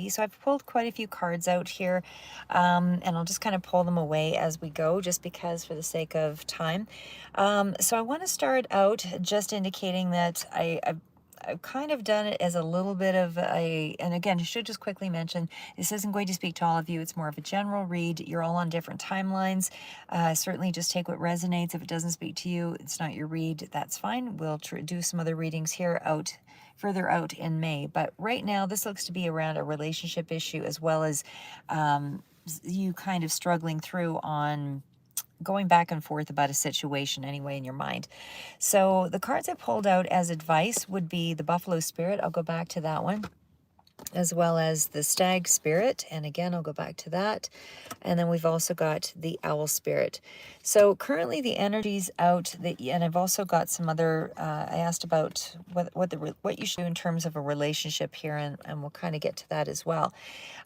So I've pulled quite a few cards out here, and I'll just kind of pull them away as we go, just because for the sake of time. So I want to start out just indicating that I've kind of done it as a little bit of a, and again, I should just quickly mention, this isn't going to speak to all of you. It's more of a general read. You're all on different timelines. Certainly just take what resonates. If it doesn't speak to you, it's not your read, that's fine. We'll do some other readings here further out in May. But right now, this looks to be around a relationship issue, as well as you kind of struggling through on going back and forth about a situation anyway in your mind. So the cards I pulled out as advice would be the Buffalo Spirit. I'll go back to that one, as well as the Stag Spirit. And again, I'll go back to that. And then we've also got the Owl Spirit. So currently the energy's out, and I've also got some other, I asked about what you should do in terms of a relationship here, and we'll kind of get to that as well.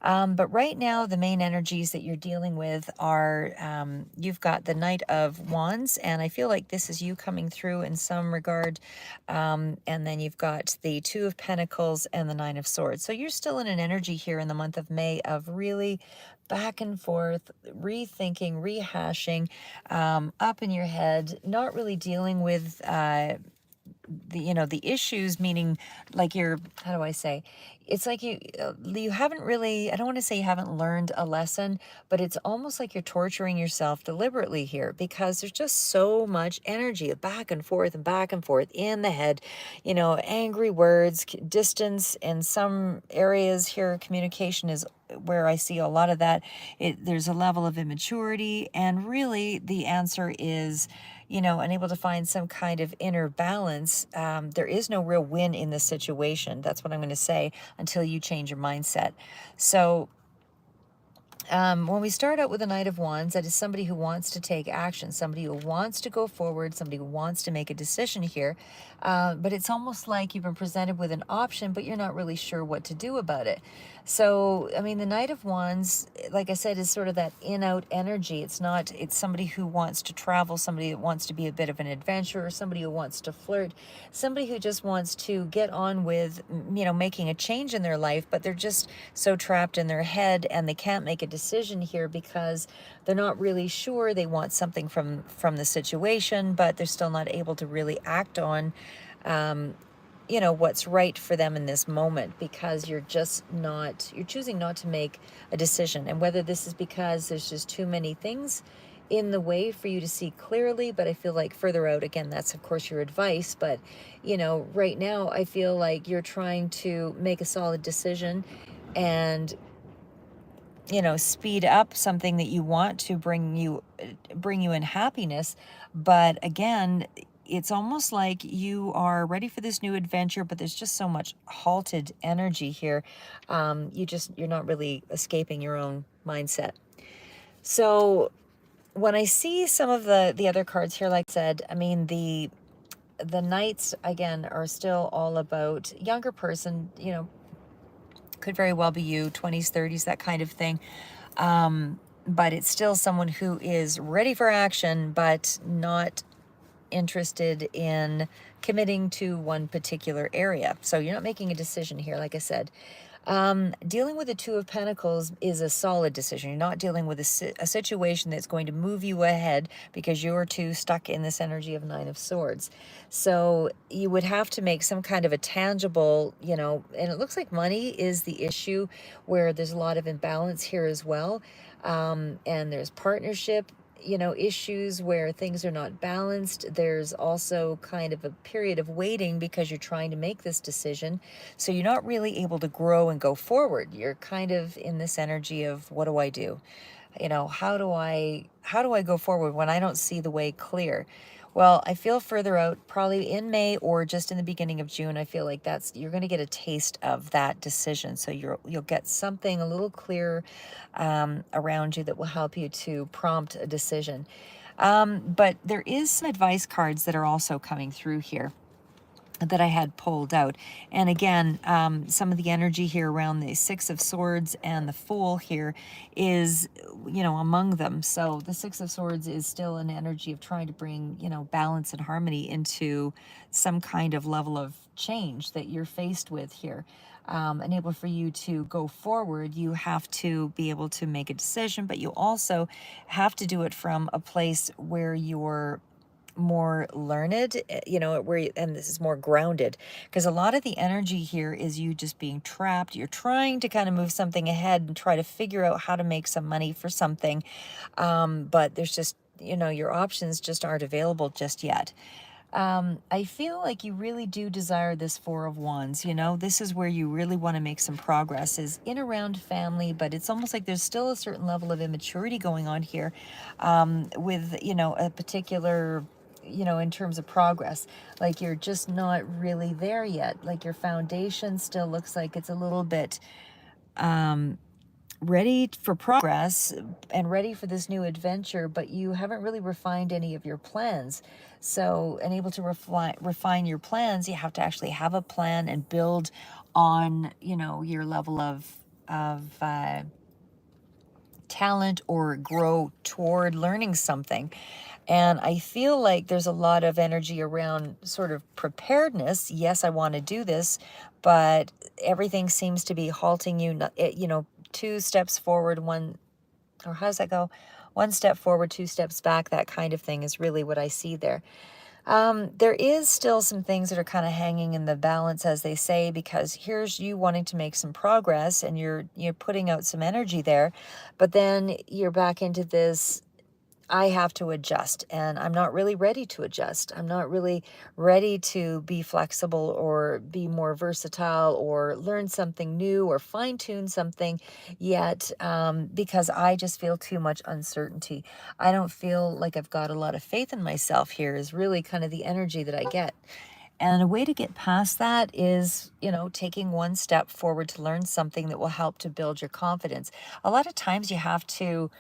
But right now, the main energies that you're dealing with are, you've got the Knight of Wands, and I feel like this is you coming through in some regard. And then you've got the Two of Pentacles and the Nine of Swords. So you're still in an energy here in the month of May of really back and forth, rethinking, rehashing, up in your head, not really dealing with the issues, meaning like you're, how do I say, it's like you haven't really, I don't want to say you haven't learned a lesson, but it's almost like you're torturing yourself deliberately here, because there's just so much energy back and forth in the head, angry words, distance in some areas here. Communication is where I see a lot of that. There's a level of immaturity, and really the answer is, unable to find some kind of inner balance. There is no real win in this situation. That's what I'm going to say, until you change your mindset. So when we start out with the Knight of Wands, that is somebody who wants to take action, somebody who wants to go forward, somebody who wants to make a decision here. But it's almost like you've been presented with an option, but you're not really sure what to do about it. So, I mean, the Knight of Wands, like I said, is sort of that in-out energy. It's somebody who wants to travel, somebody that wants to be a bit of an adventurer, somebody who wants to flirt, somebody who just wants to get on with, making a change in their life, but they're just so trapped in their head, and they can't make a decision here because they're not really sure. They want something from the situation, but they're still not able to really act on what's right for them in this moment, because you're choosing not to make a decision. And whether this is because there's just too many things in the way for you to see clearly, but I feel like further out, again, that's of course your advice, but right now I feel like you're trying to make a solid decision and speed up something that you want to bring you in happiness. But again, it's almost like you are ready for this new adventure, but there's just so much halted energy here. You're not really escaping your own mindset. So when I see some of the other cards here, like I said, I mean, the Knights, again, are still all about younger person, could very well be you, 20s, 30s, that kind of thing. But it's still someone who is ready for action, but not interested in committing to one particular area. So you're not making a decision here, like I said. Dealing with the Two of Pentacles is a solid decision. You're not dealing with a situation that's going to move you ahead, because you're too stuck in this energy of Nine of Swords. So you would have to make some kind of a tangible, and it looks like money is the issue, where there's a lot of imbalance here as well. And there's partnership issues where things are not balanced. There's also kind of a period of waiting because you're trying to make this decision. So you're not really able to grow and go forward. You're kind of in this energy of, what do I do? How do I go forward when I don't see the way clear? Well, I feel further out, probably in May or just in the beginning of June, I feel like you're going to get a taste of that decision. So you'll get something a little clearer around you that will help you to prompt a decision. But there is some advice cards that are also coming through here that I had pulled out. And again, some of the energy here around the Six of Swords and the Fool here is, among them. So the Six of Swords is still an energy of trying to bring, balance and harmony into some kind of level of change that you're faced with here. enable for you to go forward, you have to be able to make a decision, but you also have to do it from a place where you're more learned, where and this is more grounded, because a lot of the energy here is you just being trapped. You're trying to kind of move something ahead and try to figure out how to make some money for something, but there's just, your options just aren't available just yet. I feel like you really do desire this Four of Wands. This is where you really want to make some progress, is in around family, but it's almost like there's still a certain level of immaturity going on here, with, a particular, in terms of progress. Like you're just not really there yet. Like your foundation still looks like it's a little bit, ready for progress and ready for this new adventure, but you haven't really refined any of your plans. So, and able to refine your plans, you have to actually have a plan and build on, your level of talent, or grow toward learning something. And I feel like there's a lot of energy around sort of preparedness. Yes, I want to do this, but everything seems to be halting you. Two steps forward, one, or how does that go? One step forward, two steps back, that kind of thing is really what I see there. There is still some things that are kind of hanging in the balance, as they say, because here's you wanting to make some progress and you're putting out some energy there, but then you're back into this, I have to adjust, and I'm not really ready to adjust. I'm not really ready to be flexible or be more versatile or learn something new or fine tune something yet, because I just feel too much uncertainty. I don't feel like I've got a lot of faith in myself here, is really kind of the energy that I get. And a way to get past that is, taking one step forward to learn something that will help to build your confidence. A lot of times you have to,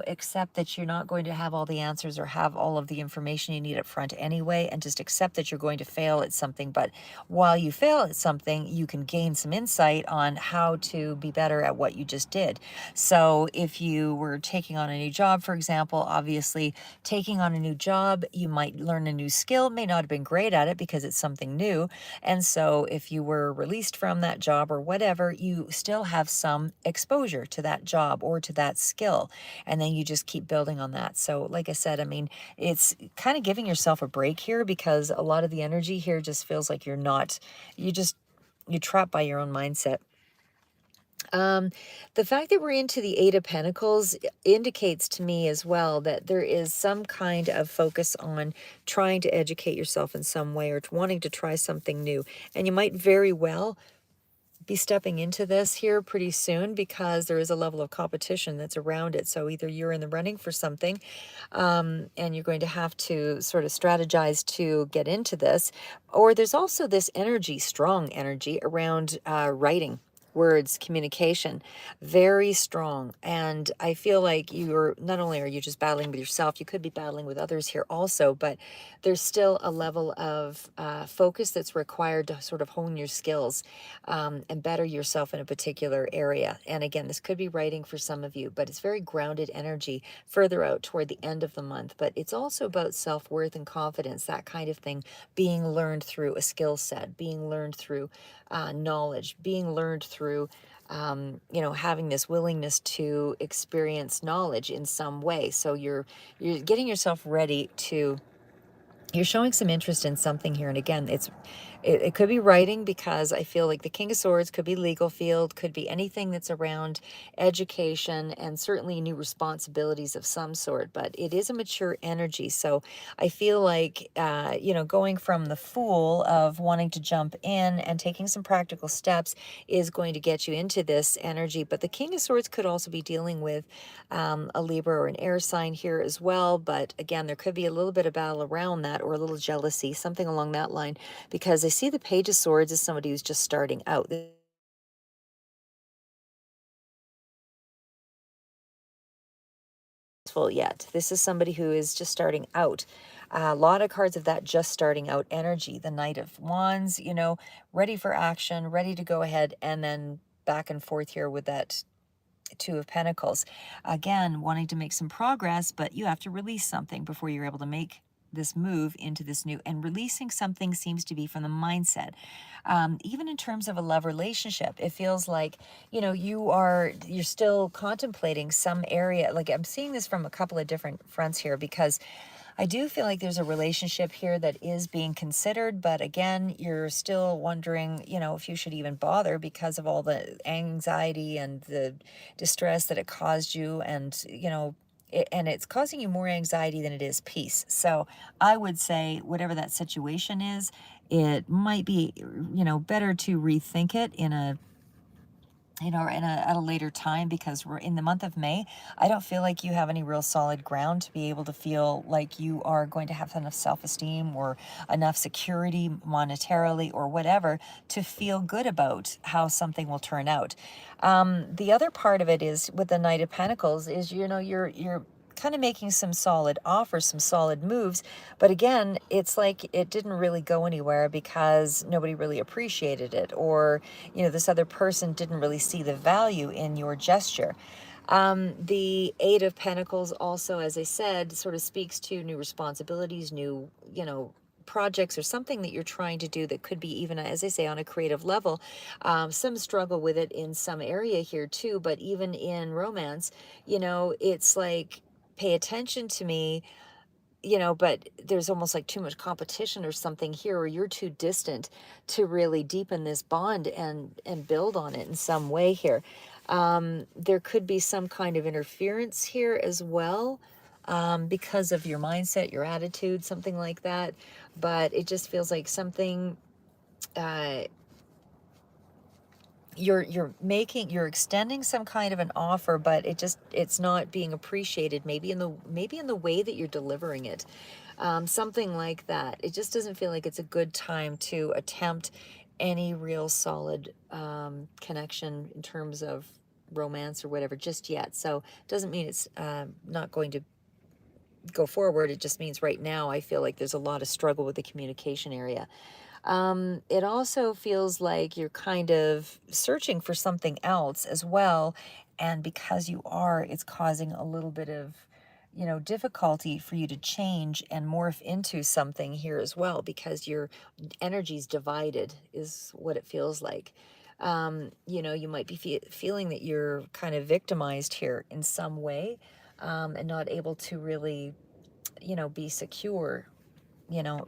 accept that you're not going to have all the answers or have all of the information you need up front anyway, and just accept that you're going to fail at something. But while you fail at something, you can gain some insight on how to be better at what you just did. So if you were taking on a new job, for example, obviously taking on a new job, you might learn a new skill, may not have been great at it because it's something new. And so if you were released from that job or whatever, you still have some exposure to that job or to that skill. And then you just keep building on that. So, like I said, I mean, it's kind of giving yourself a break here, because a lot of the energy here just feels like you're trapped by your own mindset. Um, the fact that we're into the Eight of Pentacles indicates to me as well that there is some kind of focus on trying to educate yourself in some way, or wanting to try something new. And you might very well be stepping into this here pretty soon, because there is a level of competition that's around it. So either you're in the running for something, and you're going to have to sort of strategize to get into this, or there's also this energy, strong energy around writing. Words, communication, very strong. And I feel like you're not only are you just battling with yourself, you could be battling with others here also, but there's still a level of focus that's required to sort of hone your skills, and better yourself in a particular area. And again, this could be writing for some of you, but it's very grounded energy further out toward the end of the month. But it's also about self-worth and confidence, that kind of thing, being learned through a skill set, being learned through knowledge, being learned through having this willingness to experience knowledge in some way. So you're getting yourself ready to, you're showing some interest in something here. And again, it could be writing, because I feel like the King of Swords could be legal field, could be anything that's around education, and certainly new responsibilities of some sort. But it is a mature energy. So I feel like, going from the Fool of wanting to jump in and taking some practical steps is going to get you into this energy. But the King of Swords could also be dealing with a Libra or an air sign here as well. But again, there could be a little bit of battle around that, or a little jealousy, something along that line, because I see the Page of Swords as somebody who's just starting out. Yet this is somebody who is just starting out. A lot of cards of that just starting out energy. The Knight of Wands, ready for action, ready to go ahead, and then back and forth here with that Two of Pentacles. Again, wanting to make some progress, but you have to release something before you're able to make this move into this new, and releasing something seems to be from the mindset. Even in terms of a love relationship, it feels like, you're still contemplating some area. Like, I'm seeing this from a couple of different fronts here, because I do feel like there's a relationship here that is being considered, but again, you're still wondering, if you should even bother because of all the anxiety and the distress that it caused you. And, and it's causing you more anxiety than it is peace. So I would say, whatever that situation is, it might be, better to rethink it at a later time, because we're in the month of May. I don't feel like you have any real solid ground to be able to feel like you are going to have enough self-esteem or enough security monetarily or whatever to feel good about how something will turn out. The other part of it is, with the Knight of Pentacles, is, you're kind of making some solid offers, some solid moves. But again, it's like it didn't really go anywhere because nobody really appreciated it, or, this other person didn't really see the value in your gesture. The Eight of Pentacles also, as I said, sort of speaks to new responsibilities, new, projects, or something that you're trying to do that could be, even, as I say, on a creative level. Some struggle with it in some area here too, but even in romance, it's like, pay attention to me, but there's almost like too much competition or something here, or you're too distant to really deepen this bond and build on it in some way here. There could be some kind of interference here as well, because of your mindset, your attitude, something like that. But it just feels like something, uh, you're extending some kind of an offer, but it's not being appreciated, maybe in the way that you're delivering it. Something like that. It just doesn't feel like it's a good time to attempt any real solid connection in terms of romance or whatever just yet. So it doesn't mean it's not going to go forward. It just means right now I feel like there's a lot of struggle with the communication area. It also feels like you're kind of searching for something else as well. And because you are, it's causing a little bit of, difficulty for you to change and morph into something here as well, because your energy's divided, is what it feels like. You might be feeling that you're kind of victimized here in some way, and not able to really, be secure, you know.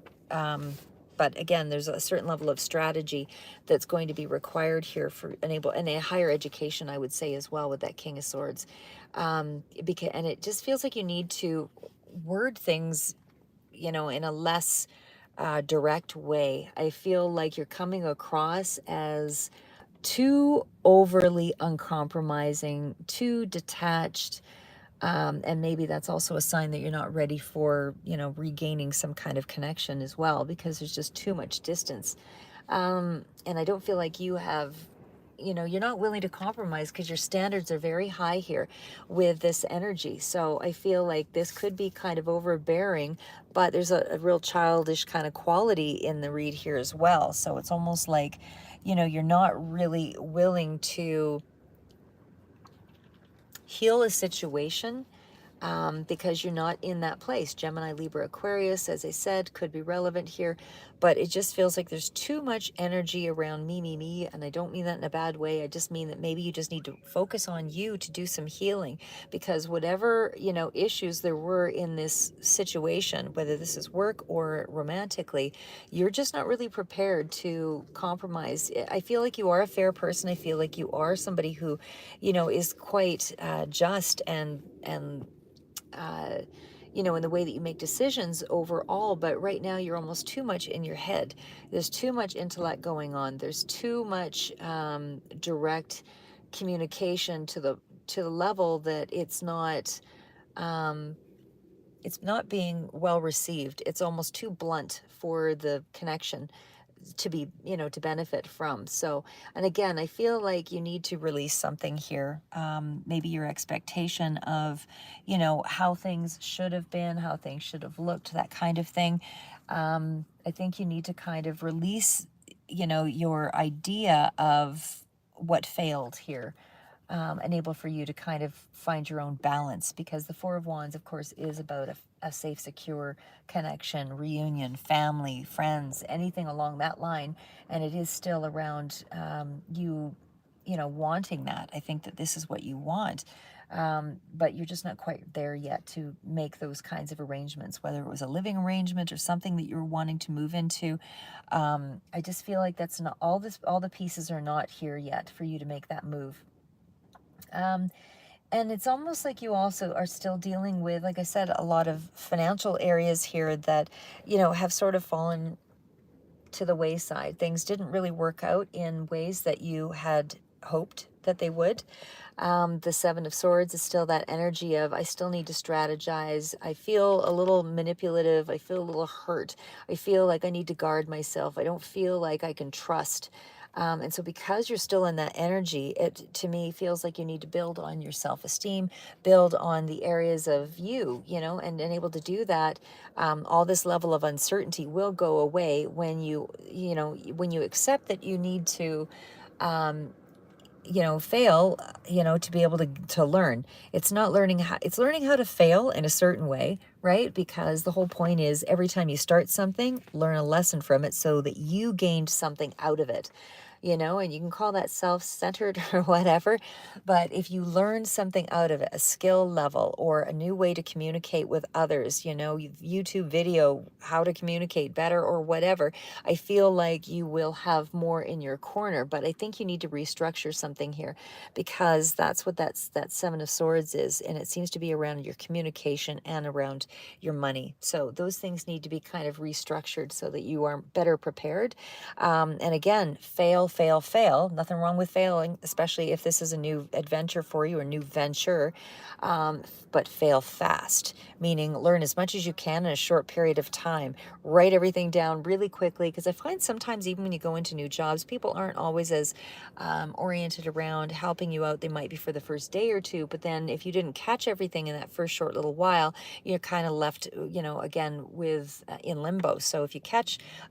But again, there's a certain level of strategy that's going to be required here for and a higher education, I would say, as well, with that King of Swords. And it just feels like you need to word things, in a less direct way. I feel like you're coming across as too overly uncompromising, too detached, and maybe that's also a sign that you're not ready for, regaining some kind of connection as well, because there's just too much distance. And I don't feel like you're not willing to compromise, because your standards are very high here with this energy. So I feel like this could be kind of overbearing, but there's a real childish kind of quality in the read here as well. So it's almost like, you're not really willing to heal a situation, because you're not in that place. Gemini, Libra, Aquarius, as I said, could be relevant here, but it just feels like there's too much energy around me, and I don't mean that in a bad way. I just mean that maybe you just need to focus on you to do some healing, because whatever, issues there were in this situation, whether this is work or romantically, you're just not really prepared to compromise. I feel like you are a fair person. I feel like you are somebody who, is quite just and uh, in the way that you make decisions overall. But right now, you're almost too much in your head. There's too much intellect going on. There's too much direct communication to the level that it's not being well received. It's almost too blunt for the connection to be, to benefit from. So, and again, I feel like you need to release something here. Maybe your expectation of, how things should have been, how things should have looked, that kind of thing. I think you need to kind of release, your idea of what failed here. enable for you to kind of find your own balance, because the Four of Wands, of course, is about a safe, secure connection, reunion, family, friends, anything along that line. And it is still around wanting that. I think that this is what you want. But you're just not quite there yet to make those kinds of arrangements, whether it was a living arrangement or something that you're wanting to move into. I just feel like that's not all the pieces are not here yet for you to make that move. And it's almost like you also are still dealing with, like I said, a lot of financial areas here that, have sort of fallen to the wayside. Things didn't really work out in ways that you had hoped that they would. The Seven of Swords is still that energy of, I still need to strategize. I feel a little manipulative. I feel a little hurt. I feel like I need to guard myself. I don't feel like I can trust. And so because you're still in that energy, it to me feels like you need to build on your self-esteem, build on the areas of and able to do that. All this level of uncertainty will go away when when you accept that you need to um, fail, to be able to learn. It's not learning how, it's learning how to fail in a certain way, right? Because the whole point is every time you start something, learn a lesson from it so that you gained something out of it. And you can call that self-centered or whatever, but if you learn something out of it, a skill level or a new way to communicate with others, YouTube video, how to communicate better or whatever, I feel like you will have more in your corner. But I think you need to restructure something here, because that's what that Seven of Swords is, and it seems to be around your communication and around your money. So those things need to be kind of restructured so that you are better prepared. And again, fail, fail, fail. Nothing wrong with failing, especially if this is a new adventure for you or new venture. But fail fast, meaning learn as much as you can in a short period of time. Write everything down really quickly, because I find sometimes even when you go into new jobs, people aren't always as oriented around helping you out. They might be for the first day or two, but then if you didn't catch everything in that first short little while, you're kind of left, again with in limbo. So if you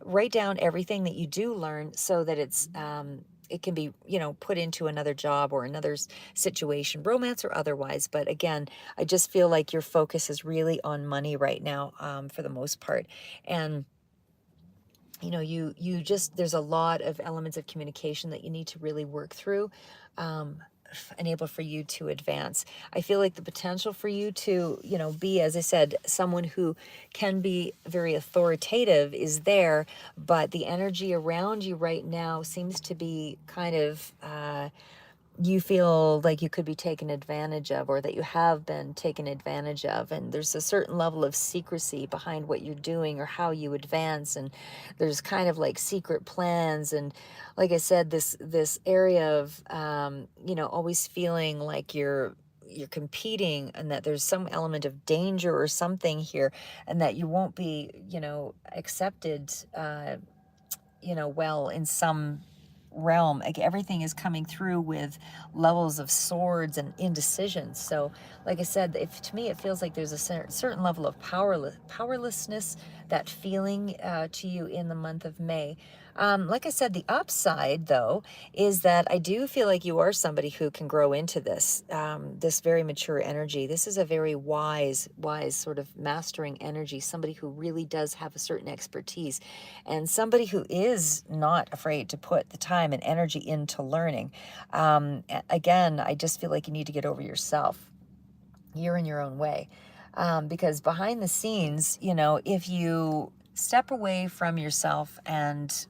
write down everything that you do learn so that it can be, put into another job or another situation, romance or otherwise. But again, I just feel like your focus is really on money right now, for the most part. And you just, there's a lot of elements of communication that you need to really work through, enable for you to advance. I feel like the potential for you to, be, as I said, someone who can be very authoritative is there, but the energy around you right now seems to be kind of, you feel like you could be taken advantage of, or that you have been taken advantage of, and there's a certain level of secrecy behind what you're doing or how you advance, and there's kind of like secret plans. And like I said, this area of always feeling like you're competing, and that there's some element of danger or something here, and that you won't be accepted well in some realm. Like everything is coming through with levels of swords and indecision. So like I said, if to me it feels like there's a certain level of powerlessness, that feeling to you in the month of May. Like I said, the upside though is that I do feel like you are somebody who can grow into this very mature energy. This is a very wise sort of mastering energy, somebody who really does have a certain expertise, and somebody who is not afraid to put the time and energy into learning. Again, I just feel like you need to get over yourself. You're in your own way. Because behind the scenes, if you step away from yourself and,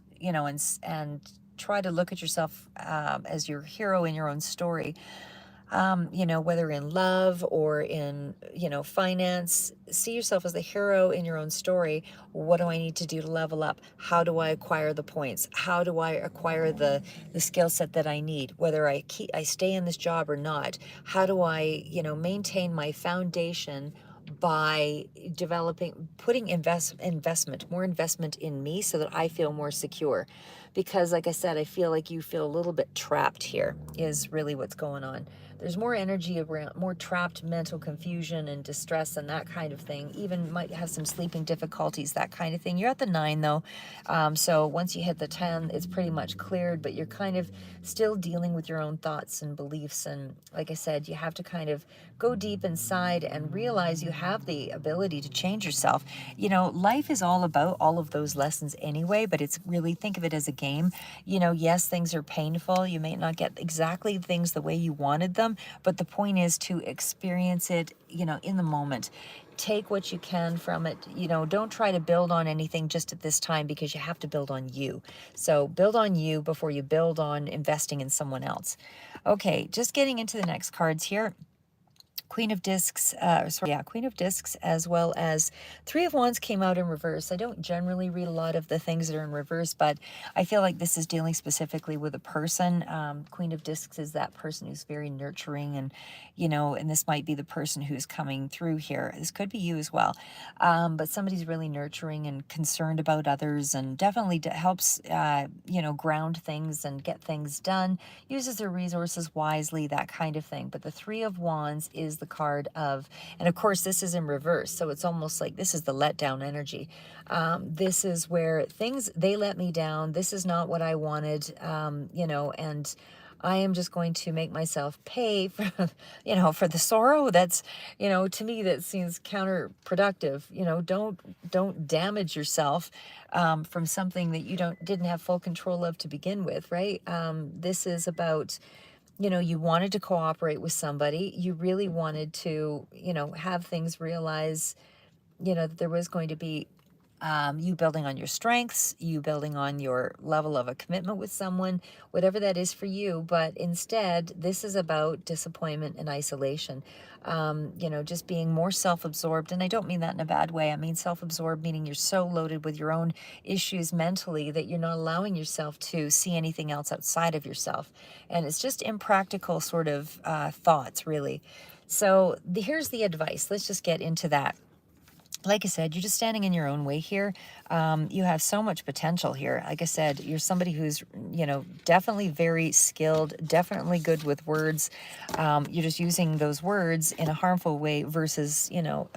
and try to look at yourself as your hero in your own story, whether in love or in, finance, see yourself as the hero in your own story. What do I need to do to level up? How do I acquire the points? How do I acquire the skill set that I need? Whether I stay in this job or not, how do I, maintain my foundation by putting more investment in me so that I feel more secure. because like I said, I feel like you feel a little bit trapped here is really what's going on. There's more energy around, more trapped mental confusion and distress and that kind of thing. Even might have some sleeping difficulties, that kind of thing. You're at the 9 though. So once you hit the 10, it's pretty much cleared, but you're kind of still dealing with your own thoughts and beliefs. And like I said, you have to kind of go deep inside and realize you have the ability to change yourself. You know, life is all about all of those lessons anyway, but it's really, think of it as a game. You know, yes, things are painful. You may not get exactly things the way you wanted them, but the point is to experience it, you know, in the moment. Take what you can from it. You know, don't try to build on anything just at this time, because you have to build on you. So build on you before you build on investing in someone else. Okay, just getting into the next cards here. Queen of Discs, Queen of Discs, as well as Three of Wands came out in reverse. I don't generally read a lot of the things that are in reverse, but I feel like this is dealing specifically with a person. Queen of Discs is that person who's very nurturing, and, you know, and this might be the person who's coming through here. This could be you as well. But somebody's really nurturing and concerned about others, and definitely helps, you know, ground things and get things done, uses their resources wisely, that kind of thing. But the Three of Wands is the card of, and of course this is in reverse, so it's almost like this is the letdown energy. This is where things, they let me down, this is not what I wanted, you know, and I am just going to make myself pay for, you know, for the sorrow. That's, you know, to me that seems counterproductive. You know, don't damage yourself from something that you didn't have full control of to begin with, right? This is about, you know, you wanted to cooperate with somebody. You really wanted to, you know, have things realize, you know, that there was going to be you building on your strengths, you building on your level of a commitment with someone, whatever that is for you. But instead, this is about disappointment and isolation. You know, just being more self-absorbed. And I don't mean that in a bad way. I mean self-absorbed, meaning you're so loaded with your own issues mentally that you're not allowing yourself to see anything else outside of yourself. And it's just impractical sort of thoughts, really. So here's the advice. Let's just get into that. Like I said, you're just standing in your own way here. You have so much potential here. Like I said, you're somebody who's, you know, definitely very skilled, definitely good with words. You're just using those words in a harmful way versus, you know,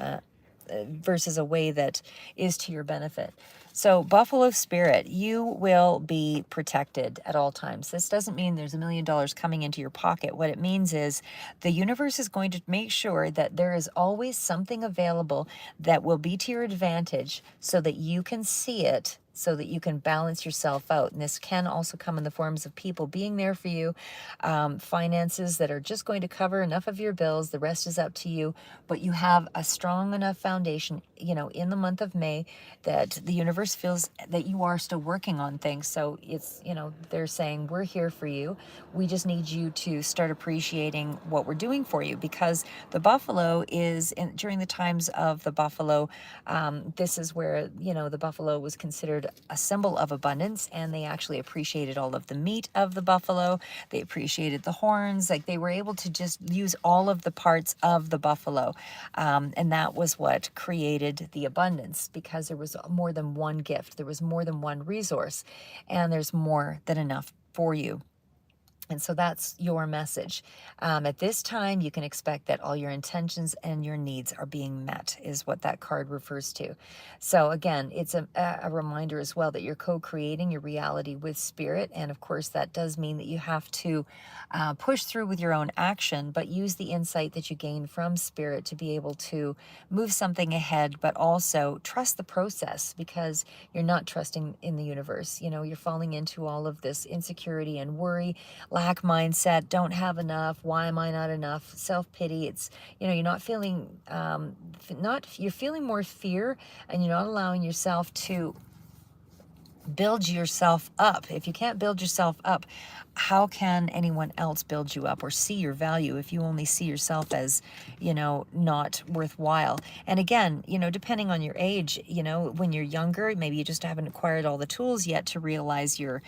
versus a way that is to your benefit. So Buffalo Spirit, you will be protected at all times. This doesn't mean there's $1 million coming into your pocket. What it means is the universe is going to make sure that there is always something available that will be to your advantage so that you can see it, so that you can balance yourself out. And this can also come in the forms of people being there for you, finances that are just going to cover enough of your bills. The rest is up to you. But you have a strong enough foundation, you know, in the month of May, that the universe feels that you are still working on things. So it's, you know, they're saying, we're here for you. We just need you to start appreciating what we're doing for you, because the buffalo is, during the times of the buffalo, this is where, you know, the buffalo was considered a symbol of abundance, and they actually appreciated all of the meat of the buffalo. They appreciated the horns. Like, they were able to just use all of the parts of the buffalo. And that was what created the abundance, because there was more than one gift. There was more than one resource, and there's more than enough for you. And so that's your message. At this time, you can expect that all your intentions and your needs are being met, is what that card refers to. So again, it's a reminder as well that you're co-creating your reality with spirit. And of course, that does mean that you have to push through with your own action, but use the insight that you gain from spirit to be able to move something ahead, but also trust the process, because you're not trusting in the universe. You know, you're falling into all of this insecurity and worry, lack mindset, don't have enough, why am I not enough, self-pity. It's, you know, you're not feeling, you're feeling more fear, and you're not allowing yourself to build yourself up. If you can't build yourself up, how can anyone else build you up or see your value if you only see yourself as, you know, not worthwhile? And again, you know, depending on your age, you know, when you're younger, maybe you just haven't acquired all the tools yet to realize your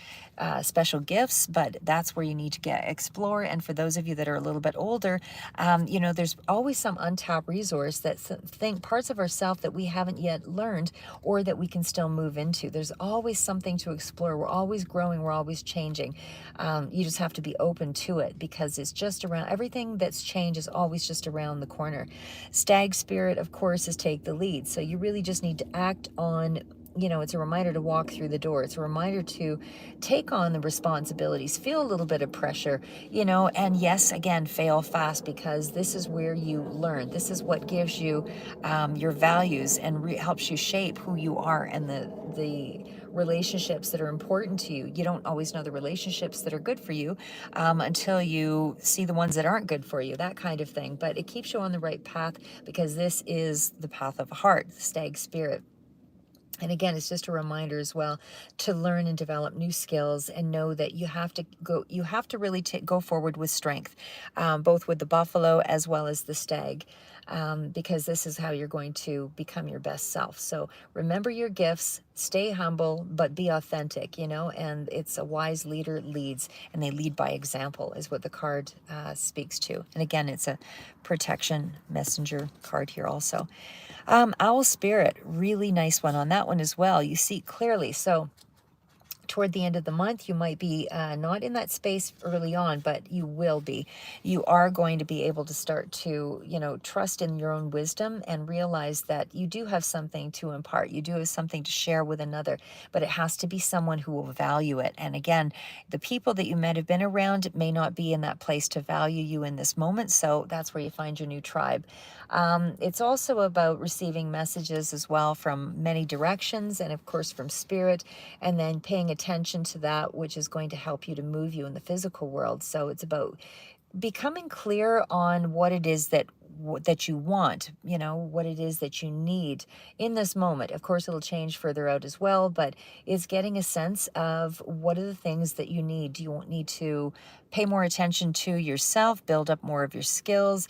special gifts, but that's where you need to explore. And for those of you that are a little bit older, you know, there's always some untapped resource that think parts of ourselves that we haven't yet learned, or that we can still move into. There's always something to explore. We're always growing, we're always changing. You just have to be open to it, because it's just around, everything that's change is always just around the corner. Stag spirit, of course, is take the lead. So you really just need to act on, it's a reminder to walk through the door. It's a reminder to take on the responsibilities, feel a little bit of pressure, and yes, again, fail fast, because this is where you learn. This is what gives you your values and helps you shape who you are, and the relationships that are important to you. You don't always know the relationships that are good for you until you see the ones that aren't good for you, that kind of thing. But it keeps you on the right path, because this is the path of heart, the stag spirit. And again, it's just a reminder as well to learn and develop new skills, and know that you have to really go forward with strength, both with the buffalo as well as the stag, because this is how you're going to become your best self. So remember your gifts, stay humble, but be authentic, and it's a wise leader leads, and they lead by example, is what the card speaks to. And again, it's a protection messenger card here also. Owl spirit, really nice one on that one as well. You see clearly. So toward the end of the month, you might be not in that space early on, but you will be. You are going to be able to start to, trust in your own wisdom, and realize that you do have something to impart. You do have something to share with another, but it has to be someone who will value it. And again, the people that you might have been around may not be in that place to value you in this moment. So that's where you find your new tribe. It's also about receiving messages as well from many directions, and of course from spirit, and then paying attention to that which is going to help you to move you in the physical world. So it's about becoming clear on what it is that you want, what it is that you need in this moment. Of course, it'll change further out as well, but it's getting a sense of what are the things that you need. Do you need to pay more attention to yourself, build up more of your skills?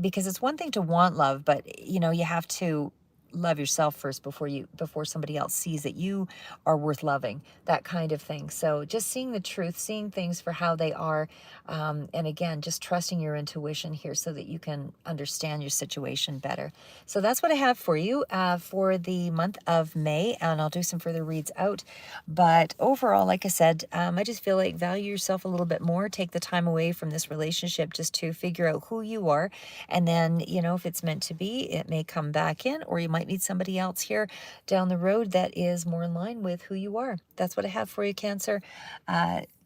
Because it's one thing to want love, but you have to love yourself first before somebody else sees that you are worth loving, that kind of thing. So just seeing the truth, seeing things for how they are, and again, just trusting your intuition here, so that you can understand your situation better. So that's what I have for you for the month of May, and I'll do some further reads out. But overall, like I said, I just feel like value yourself a little bit more. Take the time away from this relationship just to figure out who you are, and then, if it's meant to be, it may come back in, or you might meet somebody else here down the road that is more in line with who you are. That's what I have for you, Cancer.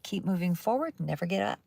Keep moving forward. Never get up.